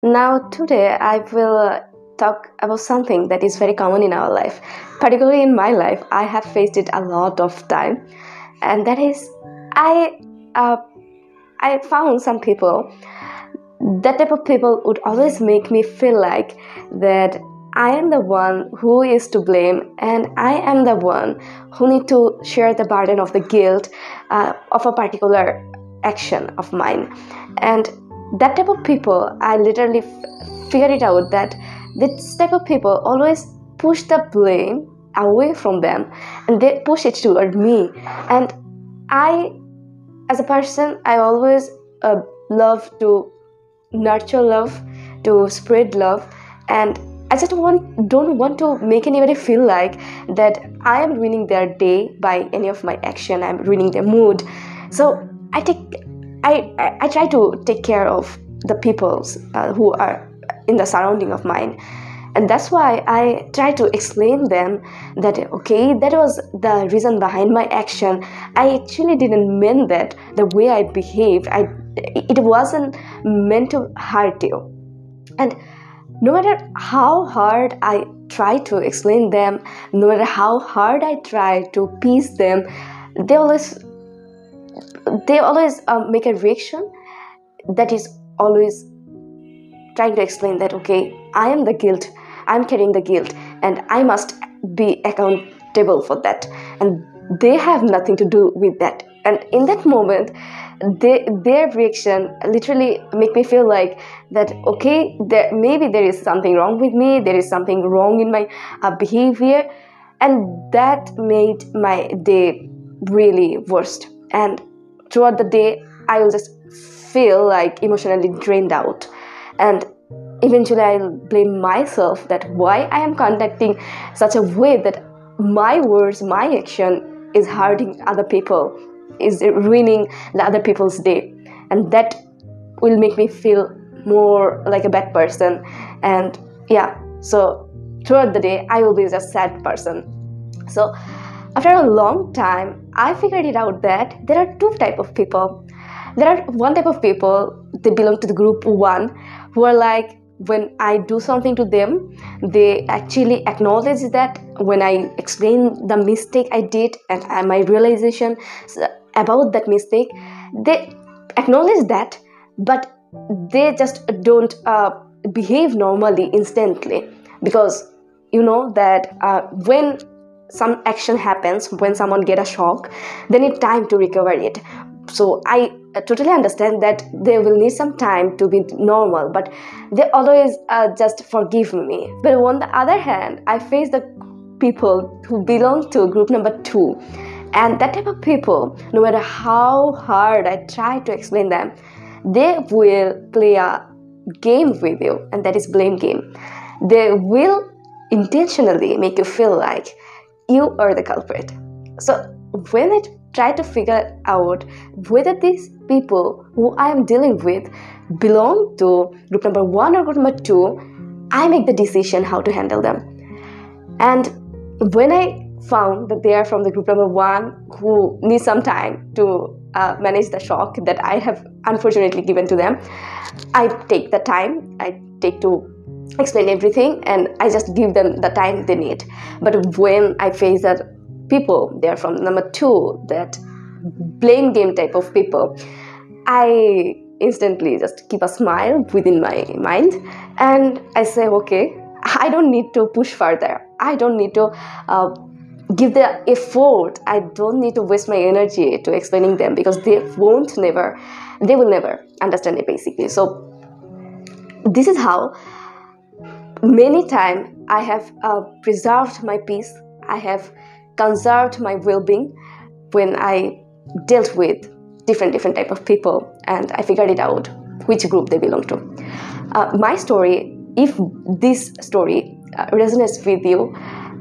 Now, today I will talk about something that is very common in our life, particularly in my life. I have faced it a lot of time, and that is I uh, I found some people. That type of people would always make me feel like that I am the one who is to blame, and I am the one who need to share the burden of the guilt of a particular action of mine. And that type of people, I literally figured it out that this type of people always push the blame away from them, and they push it toward me. And I, as a person, I always love to nurture love, to spread love, and I just don't want to make anybody feel like that I am ruining their day by any of my action. I'm ruining their mood. So I try to take care of the peoples who are in the surrounding of mine, and that's why I try to explain them that okay, that was the reason behind my action. I actually didn't mean that the way I behaved. It wasn't meant to hurt you. And no matter how hard I try to explain them, no matter how hard I try to please them, they always make a reaction that is always trying to explain that okay, I am the guilt, I'm carrying the guilt, and I must be accountable for that, and they have nothing to do with that. And in that moment, their reaction literally make me feel like that okay, maybe there is something wrong with me, there is something wrong in my behavior, and that made my day really worst. And throughout the day, I will just feel like emotionally drained out, and eventually I'll blame myself that why I am conducting such a way that my words, my action is hurting other people, is ruining the other people's day, and that will make me feel more like a bad person. And yeah, so throughout the day I will be just sad person. So after a long time, I figured it out that there are two type of people. There are one type of people, they belong to the group one, who are like, when I do something to them, they actually acknowledge that when I explain the mistake I did and my realization about that mistake, they acknowledge that, but they just don't behave normally instantly, because you know that when some action happens, when someone get a shock, they need time to recover it. So I totally understand that they will need some time to be normal, but they always just forgive me. But on the other hand, I face the people who belong to group number 2, and that type of people, no matter how hard I try to explain them, they will play a game with you, and that is blame game. They will intentionally make you feel like you are the culprit. So when I try to figure out whether these people who I am dealing with belong to group number 1 or group number 2, I make the decision how to handle them. And when I found that they are from the group number 1 who need some time to manage the shock that I have unfortunately given to them, I take the time, I take to explain everything, and I just give them the time they need. But when I face that people, they are from number 2, that blame game type of people, I instantly just keep a smile within my mind, and I say okay, I don't need to push further, I don't need to give the effort, I don't need to waste my energy to explaining them, because they will never understand it basically. So this is how many times I have preserved my peace, I have conserved my well-being when I dealt with different type of people, and I figured it out which group they belong to. My story, if this story resonates with you,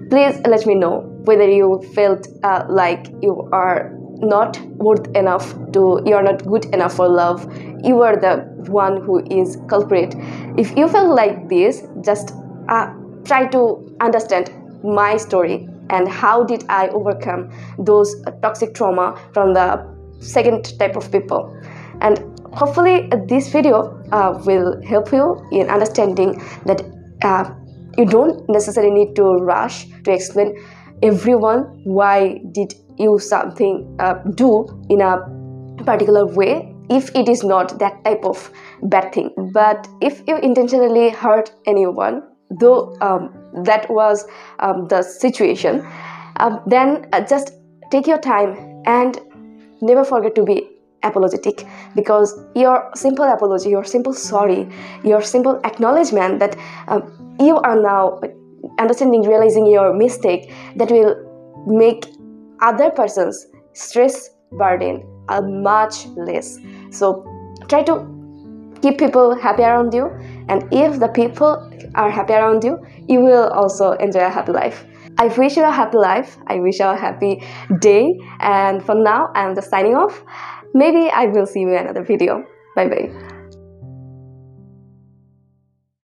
please let me know whether you felt like you are not worth enough to, you are not good enough for love, you are the one who is culprit. If you felt like this, just try to understand my story and how did I overcome those toxic trauma from the second type of people. And hopefully this video will help you in understanding that you don't necessarily need to rush to explain everyone why did you something do in a particular way if it is not that type of bad thing. But if you intentionally hurt anyone, though that was the situation, then just take your time and never forget to be apologetic, because your simple apology, your simple sorry, your simple acknowledgement that you are now understanding, realizing your mistake, that will make other person's stress burden much less. So try to keep people happy around you, and if the people are happy around you, you will also enjoy a happy life. I wish you a happy life. I wish you a happy day. And for now, I'm just signing off. Maybe I will see you in another video. Bye bye.